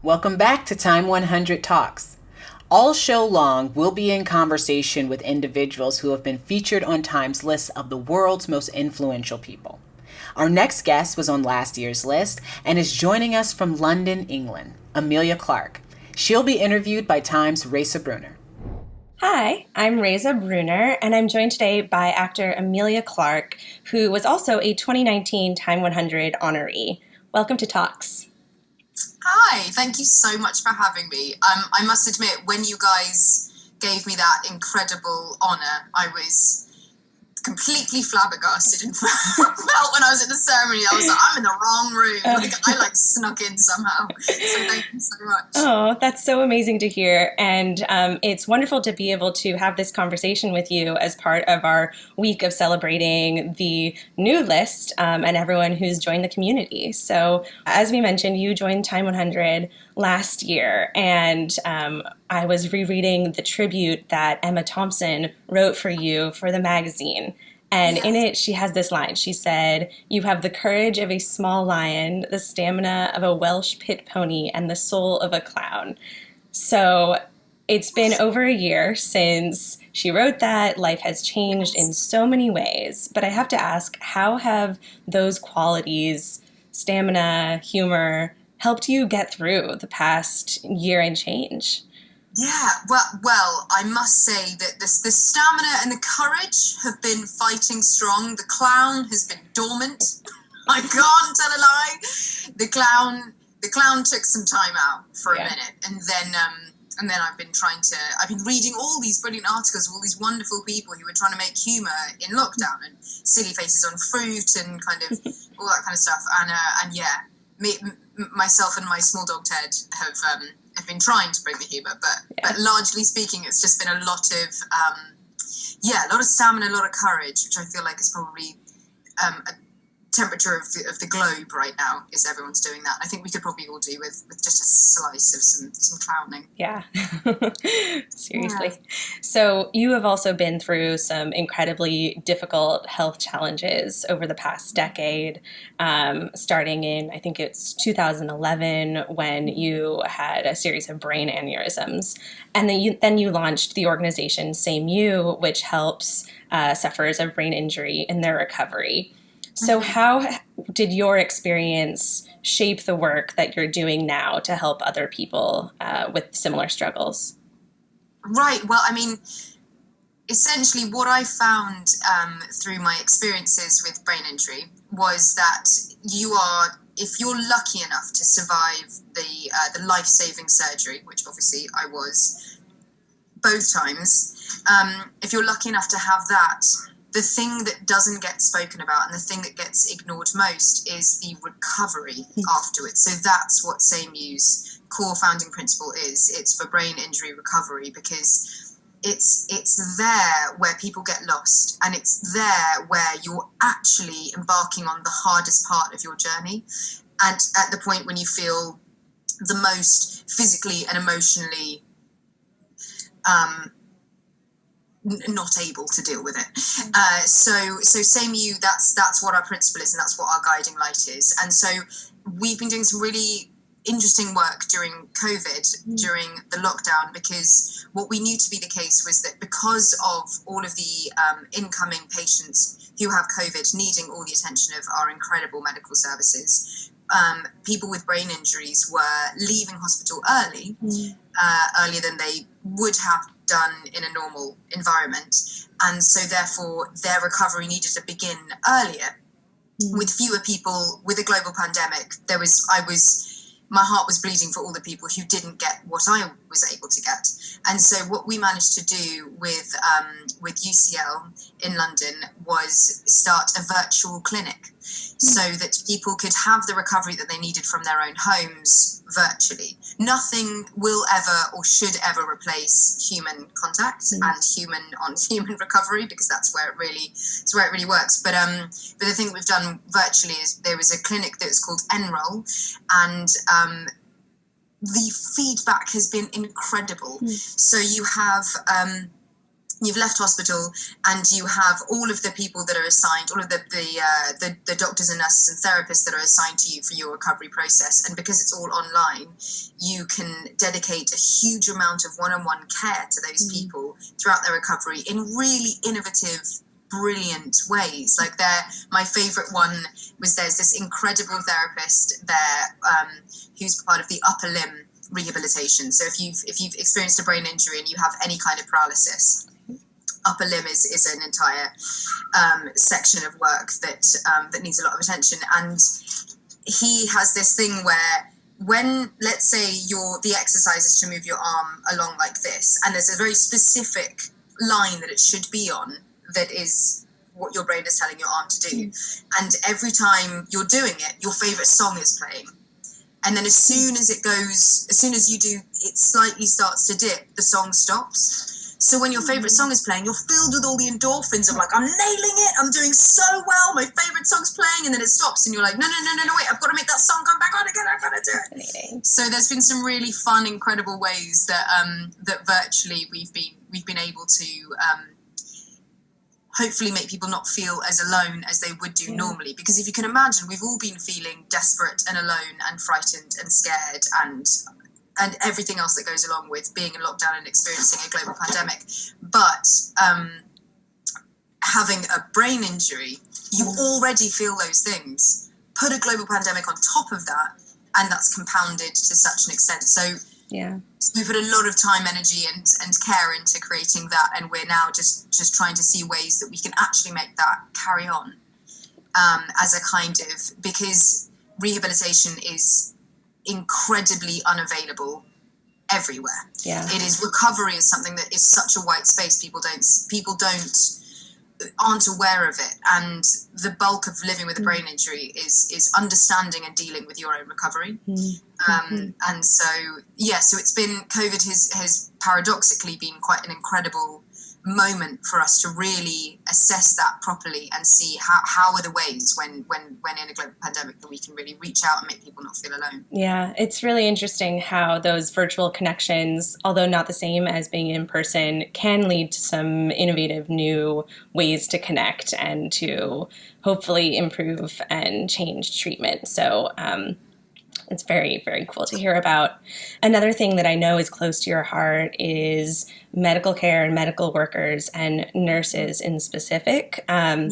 Welcome back to Time 100 Talks. All show long, we'll be in conversation with individuals who have been featured on Time's list of the world's most influential people. Our next guest was on last year's list and is joining us from London, England, Emilia Clarke. She'll be interviewed by Time's Reza Bruner. Hi, I'm Reza Bruner, and I'm joined today by actor Emilia Clarke, who was also a 2019 Time 100 honoree. Welcome to Talks. Hi, thank you so much for having me. I must admit, when you guys gave me that incredible honour, I was completely flabbergasted and felt when I was at the ceremony, I was like, I'm in the wrong room. I snuck in somehow. So thank you so much. Oh, that's so amazing to hear. And it's wonderful to be able to have this conversation with you as part of our week of celebrating the new list and everyone who's joined the community. So as we mentioned, you joined Time 100 last year, and I was rereading the tribute that Emma Thompson wrote for you for the magazine. And in it, she has this line. She said, "You have the courage of a small lion, the stamina of a Welsh pit pony, and the soul of a clown." So it's been over a year since she wrote that. Life has changed in so many ways. But I have to ask, how have those qualities, stamina, humor, helped you get through the past year and change? Yeah, well, I must say that the stamina and the courage have been fighting strong. The clown has been dormant. I can't tell a lie. The clown took some time out for a minute, and then I've been reading all these brilliant articles of all these wonderful people who were trying to make humour in lockdown and silly faces on fruit and kind of all that kind of stuff. And myself and my small dog Ted have been trying to bring the humour, but largely speaking, it's just been a lot of stamina, a lot of courage, which I feel like is probably a temperature of the globe right now. Is everyone's doing that? I think we could probably all do with just a slice of some clowning. Yeah, seriously. Yeah. So you have also been through some incredibly difficult health challenges over the past decade, starting in, I think it's 2011, when you had a series of brain aneurysms. And then you launched the organization Same You, which helps sufferers of brain injury in their recovery. So how did your experience shape the work that you're doing now to help other people with similar struggles? Right. Well, I mean, essentially what I found through my experiences with brain injury was that if you're lucky enough to survive the life-saving surgery, which obviously I was both times, if you're lucky enough to have that, the thing that doesn't get spoken about and the thing that gets ignored most is the recovery afterwards. So that's what Same You's core founding principle is. It's for brain injury recovery, because it's there where people get lost, and it's there where you're actually embarking on the hardest part of your journey, and at the point when you feel the most physically and emotionally not able to deal with it. So Same You, that's what our principle is, and that's what our guiding light is. And so we've been doing some really interesting work during COVID, during the lockdown, because what we knew to be the case was that because of all of the incoming patients who have COVID needing all the attention of our incredible medical services, people with brain injuries were leaving hospital earlier than they would have done in a normal environment, and so therefore their recovery needed to begin earlier. With fewer people, with a global pandemic, my heart was bleeding for all the people who didn't get what I was able to get. And so what we managed to do with UCL in London was start a virtual clinic, so that people could have the recovery that they needed from their own homes virtually. Nothing will ever or should ever replace human contact and human recovery, because that's where it really works. But the thing that we've done virtually is there was a clinic that was called Enroll, and the feedback has been incredible. So you have you've left hospital, and you have all of the people that are assigned, all of the doctors and nurses and therapists that are assigned to you for your recovery process. And because it's all online, you can dedicate a huge amount of one-on-one care to those people throughout their recovery in really innovative, brilliant ways. Like my favorite one was, there's this incredible therapist there who's part of the upper limb rehabilitation. So if you've experienced a brain injury and you have any kind of paralysis, upper limb is an entire section of work that needs a lot of attention. And he has this thing where, when, let's say, the exercise is to move your arm along like this, and there's a very specific line that it should be on, that is what your brain is telling your arm to do. And every time you're doing it, your favorite song is playing. And then as soon as you do, it slightly starts to dip, the song stops. So when your favorite song is playing, you're filled with all the endorphins of like, I'm nailing it, I'm doing so well, my favorite song's playing, and then it stops and you're like, no, wait, I've got to make that song come back on again, I've got to do it. Fascinating. So there's been some really fun, incredible ways that that virtually we've been able to hopefully make people not feel as alone as they would do normally. Because if you can imagine, we've all been feeling desperate and alone and frightened and scared and everything else that goes along with being in lockdown and experiencing a global pandemic. But having a brain injury, you already feel those things. Put a global pandemic on top of that, and that's compounded to such an extent. So we put a lot of time, energy, and care into creating that, and we're now just trying to see ways that we can actually make that carry on as a kind of, because rehabilitation is incredibly unavailable everywhere. It is, recovery is something that is such a white space. People aren't aware of it, and the bulk of living with a brain injury is understanding and dealing with your own recovery. And so it's been, COVID has paradoxically been quite an incredible moment for us to really assess that properly and see how are the ways when in a global pandemic that we can really reach out and make people not feel alone. Yeah, it's really interesting how those virtual connections, although not the same as being in person, can lead to some innovative new ways to connect and to hopefully improve and change treatment. So it's very, very cool to hear about. Another thing that I know is close to your heart is medical care and medical workers and nurses in specific. And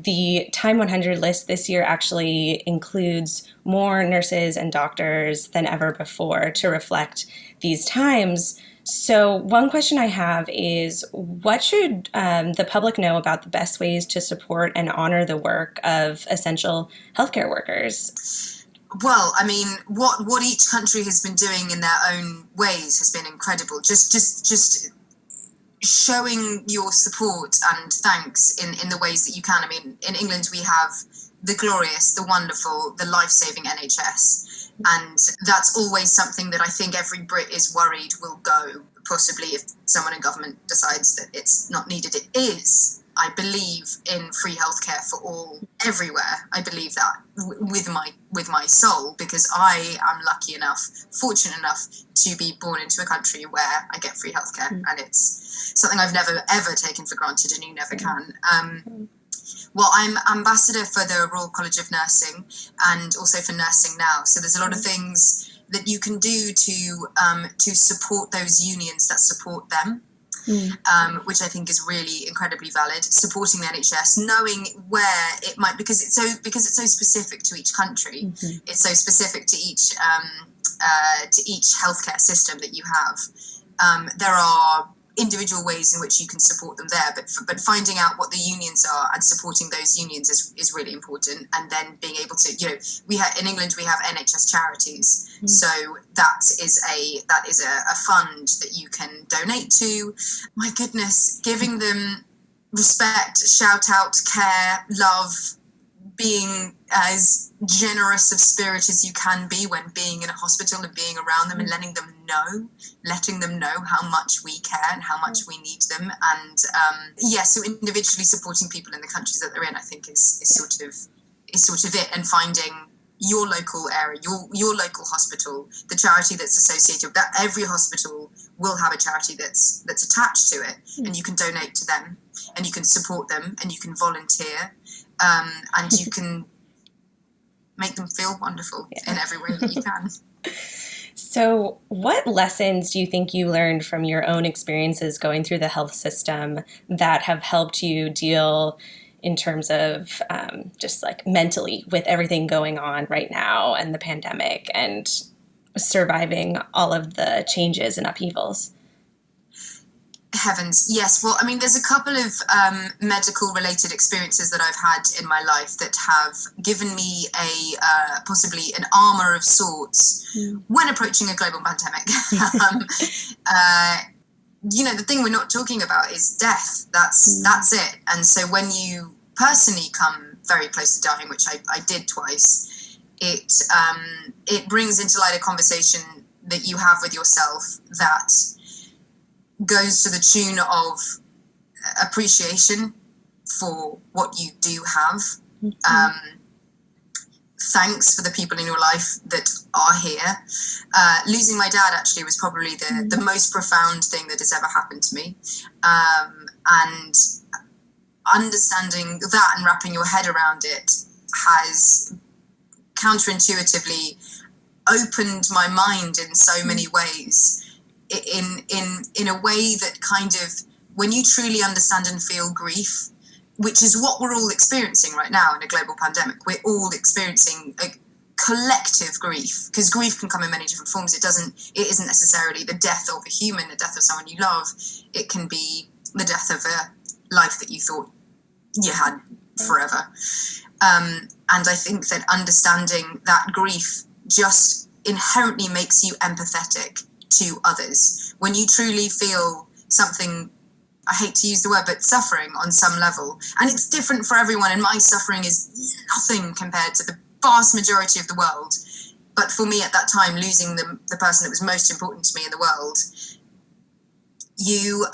the Time 100 list this year actually includes more nurses and doctors than ever before to reflect these times. So one question I have is, what should the public know about the best ways to support and honor the work of essential healthcare workers? Well, I mean, what each country has been doing in their own ways has been incredible. Just showing your support and thanks in the ways that you can. I mean, in England we have the glorious, the wonderful, the life-saving NHS, and that's always something that I think every Brit is worried will go, possibly if someone in government decides that it's not needed. It is. I believe in free healthcare for all, everywhere. I believe that with my soul, because I am lucky enough, fortunate enough to be born into a country where I get free healthcare, and it's something I've never ever taken for granted, and you never can. Well, I'm ambassador for the Royal College of Nursing and also for Nursing Now. So there's a lot of things that you can do to support those unions that support them. Which I think is really incredibly valid. Supporting the NHS, knowing where it might, because it's so specific to each country. It's so specific to each healthcare system that you have. There are individual ways in which you can support them there, but finding out what the unions are and supporting those unions is really important. And then being able to, in England we have NHS charities, so that is a fund that you can donate to. My goodness, giving them respect, shout out, care, love, being as generous of spirit as you can be when being in a hospital and being around them, and letting them know how much we care and how much we need them. And so individually supporting people in the countries that they're in, I think is sort of it, and finding your local area, your local hospital, the charity that's associated with that. Every hospital will have a charity that's attached to it, and you can donate to them, and you can support them, and you can volunteer, and you can make them feel wonderful in every way that you can. So what lessons do you think you learned from your own experiences going through the health system that have helped you deal in terms of just like mentally with everything going on right now and the pandemic and surviving all of the changes and upheavals? Heavens, yes. Well, I mean, there's a couple of medical related experiences that I've had in my life that have given me possibly an armor of sorts when approaching a global pandemic. The thing we're not talking about is death. That's it. And so when you personally come very close to dying, which I did twice, it brings into light a conversation that you have with yourself that goes to the tune of appreciation for what you do have. Thanks for the people in your life that are here. Losing my dad actually was probably the most profound thing that has ever happened to me. And understanding that and wrapping your head around it has counterintuitively opened my mind in so many ways. In a way that kind of, when you truly understand and feel grief, which is what we're all experiencing right now in a global pandemic, we're all experiencing a collective grief, because grief can come in many different forms. It isn't necessarily the death of a human, the death of someone you love. It can be the death of a life that you thought you had forever. And I think that understanding that grief just inherently makes you empathetic to others. When you truly feel something, I hate to use the word, but suffering on some level, and it's different for everyone, and my suffering is nothing compared to the vast majority of the world, but for me at that time, losing the person that was most important to me in the world, you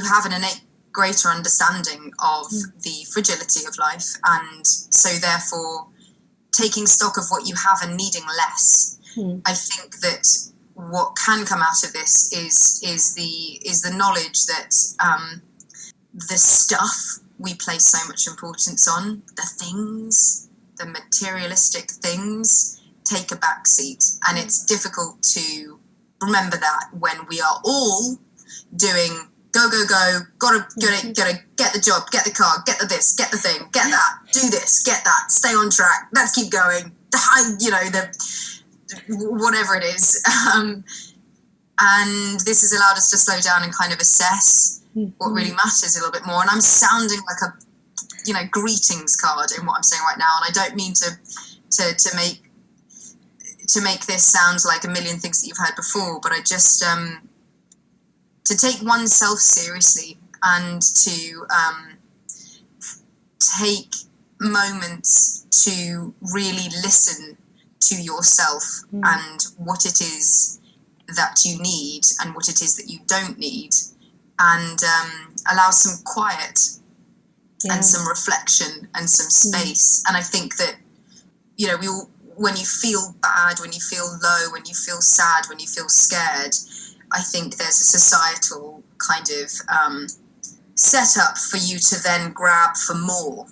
have an innate greater understanding of the fragility of life, and so therefore taking stock of what you have and needing less. I think that what can come out of this is the knowledge that the stuff we place so much importance on, the materialistic things, take a back seat, and it's difficult to remember that when we are all doing go, gotta get the job, get the car, get the this, get the thing, get that, do this, get that, stay on track, let's keep going, whatever it is. And this has allowed us to slow down and kind of assess what really matters a little bit more. And I'm sounding like a greetings card in what I'm saying right now. And I don't mean to make this sound like a million things that you've heard before, but I just to take oneself seriously and to take moments to really listen to yourself and what it is that you need and what it is that you don't need, and allow some quiet and some reflection and some space. And I think that, when you feel bad, when you feel low, when you feel sad, when you feel scared, I think there's a societal kind of setup for you to then grab for more,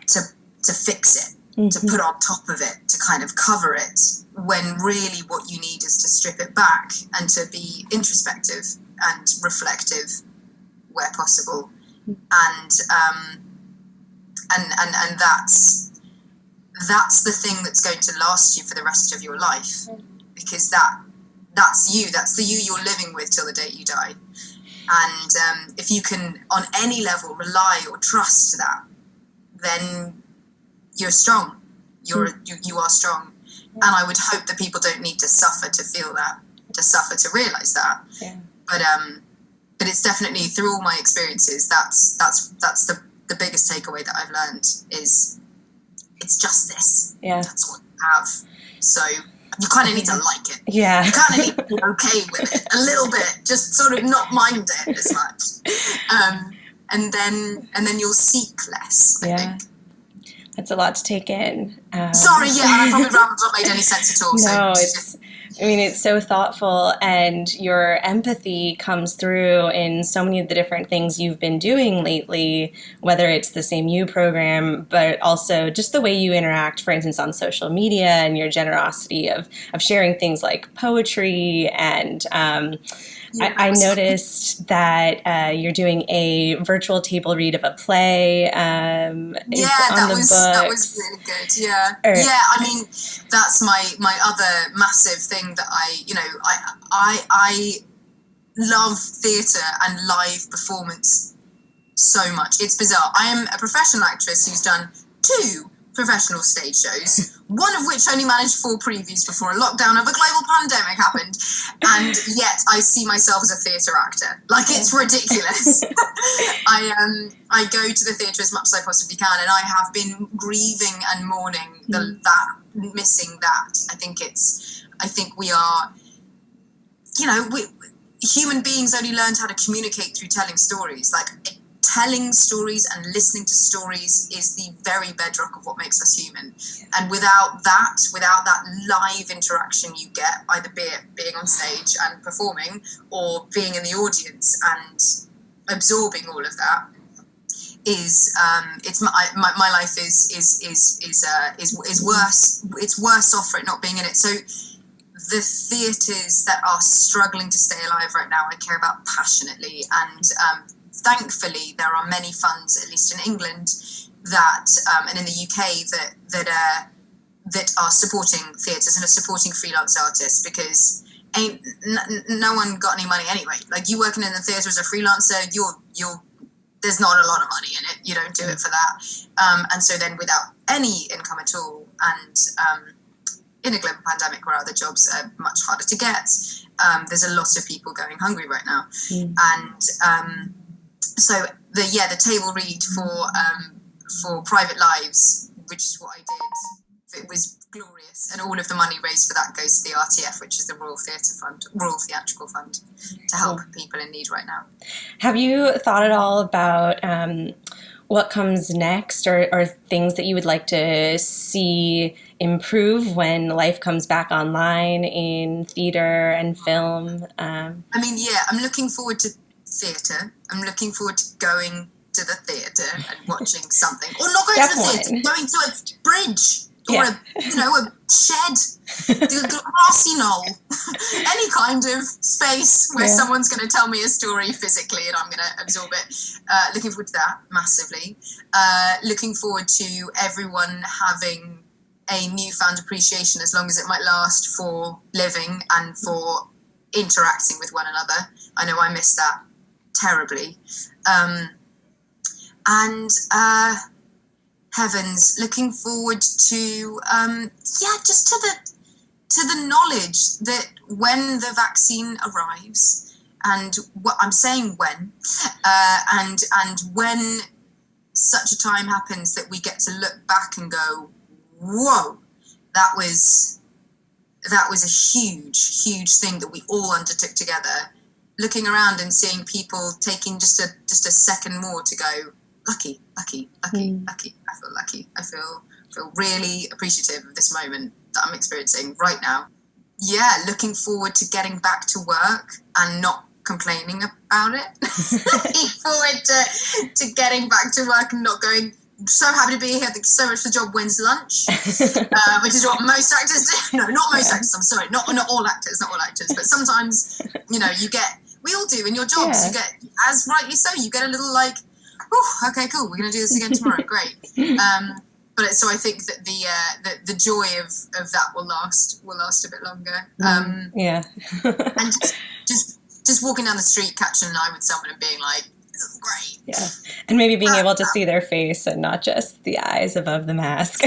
to fix it, to put on top of it, to kind of cover it, when really what you need is to strip it back and to be introspective and reflective where possible. And that's the thing that's going to last you for the rest of your life, because that's you, that's the you you're living with till the day you die. And if you can on any level rely or trust that, then you're strong. You are strong. And I would hope that people don't need to suffer to feel that, to suffer to realize that. Yeah. But it's definitely, through all my experiences, that's the biggest takeaway that I've learned is it's just this. Yeah. That's what you have. So you kind of need to like it. Yeah. You kind of need to be okay with it a little bit, just sort of not mind it as much. And then you'll seek less, I think. That's a lot to take in. Sorry, yeah, and I probably have not made any sense at all. No, so it's so thoughtful, and your empathy comes through in so many of the different things you've been doing lately, whether it's the Same You program, but also just the way you interact, for instance, on social media, and your generosity of sharing things like poetry. And I noticed that you're doing a virtual table read of a play. that was really good. Yeah, I mean, that's my other massive thing that I love theatre and live performance so much. It's bizarre. I am a professional actress who's done 2 professional stage shows, one of which only managed 4 previews before a lockdown of a global pandemic happened, and yet I see myself as a theatre actor. Like, it's ridiculous. I go to the theatre as much as I possibly can, and I have been grieving and mourning missing that. I think we are, human beings only learned how to communicate through telling stories. Like, telling stories and listening to stories is the very bedrock of what makes us human. And without that live interaction you get, either be it being on stage and performing or being in the audience and absorbing all of that, is my life is worse. It's worse off for it not being in it. So the theatres that are struggling to stay alive right now, I care about passionately, and thankfully, there are many funds, at least in England, that and in the UK that are supporting theatres and are supporting freelance artists, because no one got any money anyway. Like, you working in the theatre as a freelancer, there's not a lot of money in it. You don't do it for that, and so then without any income at all, and in a global pandemic where other jobs are much harder to get, there's a lot of people going hungry right now, and. So the table read for Private Lives, which is what I did, it was glorious, and all of the money raised for that goes to the RTF, which is the Royal Theatrical Fund, to help people in need right now. Have you thought at all about what comes next, or things that you would like to see improve when life comes back online in theatre and film? I'm looking forward to theatre. I'm looking forward to going to the theatre and watching something, or not going to the theatre, going to a bridge or a shed, the grassy knoll, any kind of space where someone's going to tell me a story physically and I'm going to absorb it. Looking forward to that massively. Looking forward to everyone having a newfound appreciation, as long as it might last, for living and for interacting with one another. I know I miss that terribly, and heavens, looking forward to just to the knowledge that when the vaccine arrives, and what I'm saying when, and when such a time happens, that we get to look back and go, whoa, that was a huge thing that we all undertook together. Looking around and seeing people taking just a second more to go, lucky. I feel lucky. I feel really appreciative of this moment that I'm experiencing right now. Yeah, looking forward to getting back to work and not complaining about it. Looking forward to getting back to work and not going, so happy to be here, thank you so much for the job, when's lunch? Which is what most actors do. No, not most actors, I'm sorry, not all actors, but sometimes, we all do in your jobs, you get, as rightly so, you get a little like, oh, okay, cool, we're going to do this again tomorrow, great. So I think that the joy of that will last a bit longer. And just walking down the street, catching an eye with someone and being like, this is great. Yeah, and maybe being able to see their face and not just the eyes above the mask.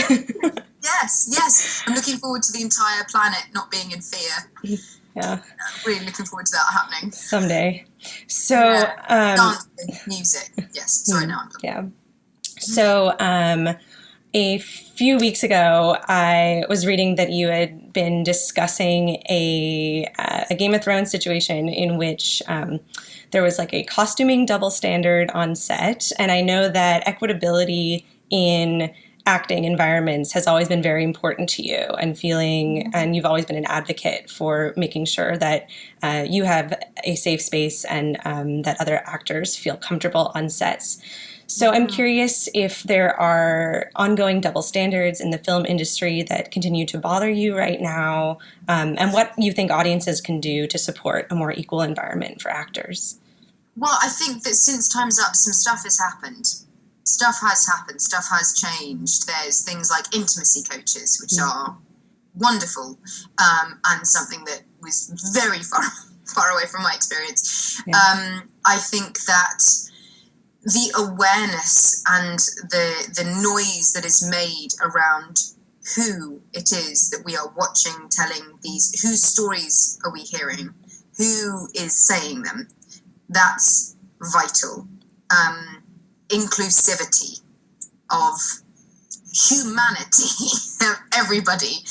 Yes. I'm looking forward to the entire planet not being in fear. Yeah. Really looking forward to that happening. Someday. So, dancing, music. Yes. Sorry, now I'm done. Yeah. So, a few weeks ago, I was reading that you had been discussing a Game of Thrones situation in which there was like a costuming double standard on set. And I know that equitability in acting environments has always been very important to you, and you've always been an advocate for making sure that you have a safe space and that other actors feel comfortable on sets. So I'm curious if there are ongoing double standards in the film industry that continue to bother you right now, and what you think audiences can do to support a more equal environment for actors. Well, I think that since Time's Up, some stuff has happened. Stuff has changed. There's things like intimacy coaches, which are wonderful, and something that was very far away from my experience. Yeah. I think that the awareness and the noise that is made around who it is that we are watching, telling these, whose stories are we hearing, who is saying them, that's vital. Inclusivity of humanity, of everybody.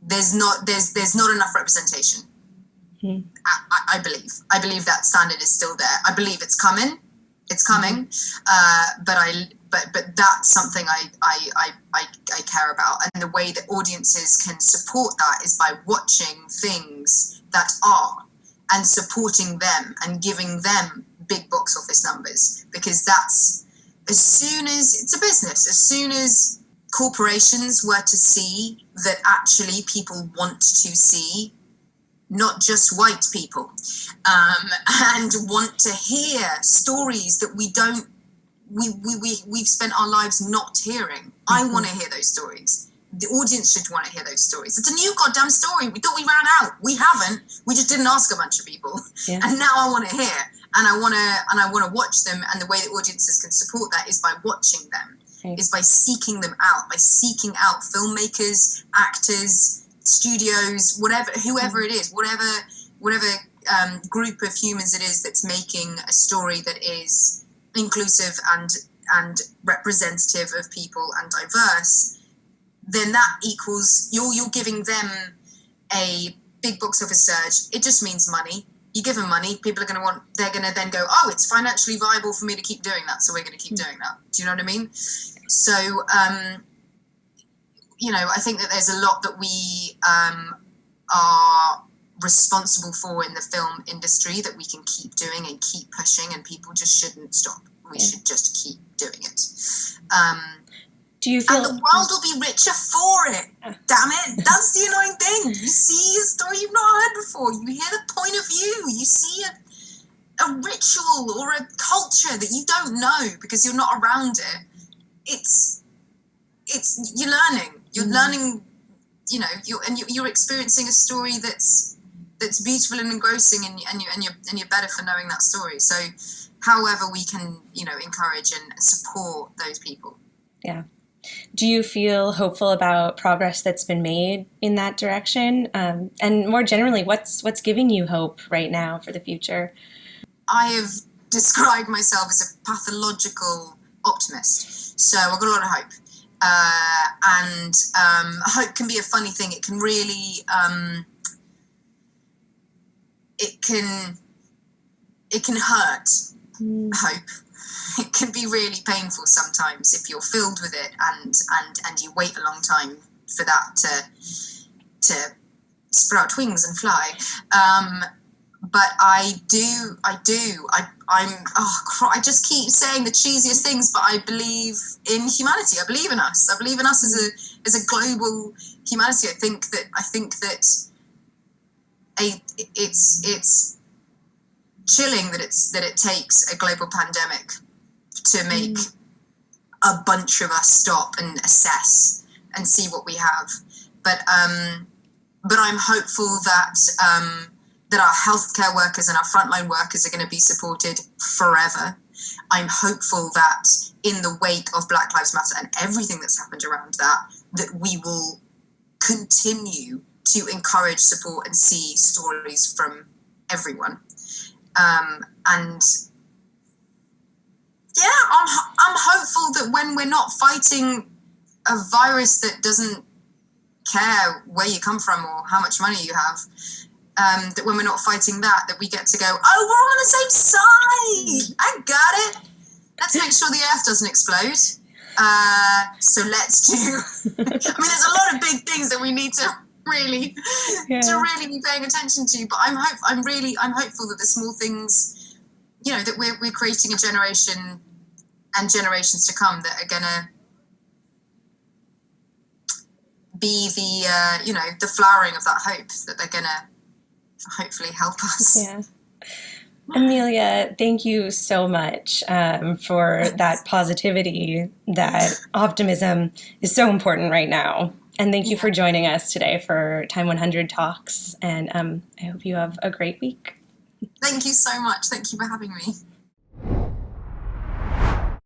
There's not enough representation. I believe that standard is still there. I believe it's coming. But that's something I care about, and the way that audiences can support that is by watching things that are, and supporting them and giving them big box office numbers, because that's, as soon as it's a business, as soon as corporations were to see that actually people want to see not just white people, and want to hear stories that we've spent our lives not hearing. I want to hear those stories. The audience should want to hear those stories. It's a new goddamn story. We thought we ran out. We haven't. We just didn't ask a bunch of people. Yeah. And now I want to hear, and I want to watch them. And the way that audiences can support that is by watching them, is by seeking them out, by seeking out filmmakers, actors, studios, whoever it is, whatever group of humans it is that's making a story that is inclusive and representative of people and diverse. Then that equals you're giving them a big box office surge. It just means money. You give them money, people are going to they're going to then go, oh, it's financially viable for me to keep doing that, so we're going to keep doing that. Do you know what I mean? So, I think that there's a lot that we are responsible for in the film industry that we can keep doing and keep pushing, and people just shouldn't stop. We should just keep doing it. Do you feel, and the world will be richer for it. Damn it. That's the annoying thing. You see a story you've not heard before. You hear the point of view. You see a ritual or a culture that you don't know because you're not around it. It's you're learning. You're learning, you're experiencing a story that's beautiful and engrossing, and you're better for knowing that story. So however we can, encourage and support those people. Yeah. Do you feel hopeful about progress that's been made in that direction? And more generally, what's giving you hope right now for the future? I have described myself as a pathological optimist. So I've got a lot of hope. And hope can be a funny thing. It can really, it can hurt, hope. It can be really painful sometimes if you're filled with it and you wait a long time for that to sprout wings and fly. But I just keep saying the cheesiest things, but I believe in humanity. I believe in us. I believe in us as a global humanity. I think that it's chilling that it takes a global pandemic to make a bunch of us stop and assess and see what we have. But I'm hopeful that our healthcare workers and our frontline workers are going to be supported forever. I'm hopeful that in the wake of Black Lives Matter and everything that's happened around that we will continue to encourage, support, and see stories from everyone. And yeah, I'm hopeful that when we're not fighting a virus that doesn't care where you come from or how much money you have, that when we're not fighting that we get to go, oh, we're all on the same side. I got it. let's make sure the Earth doesn't explode. So let's do. I mean, there's a lot of big things that we need to really be paying attention to. But I'm hopeful that the small things, that we're creating a generation and generations to come that are gonna be the flowering of that hope, that they're gonna hopefully help us. Yeah. Emilia, thank you so much for that positivity. That optimism is so important right now. And thank you for joining us today for Time 100 Talks. And I hope you have a great week. Thank you so much. Thank you for having me.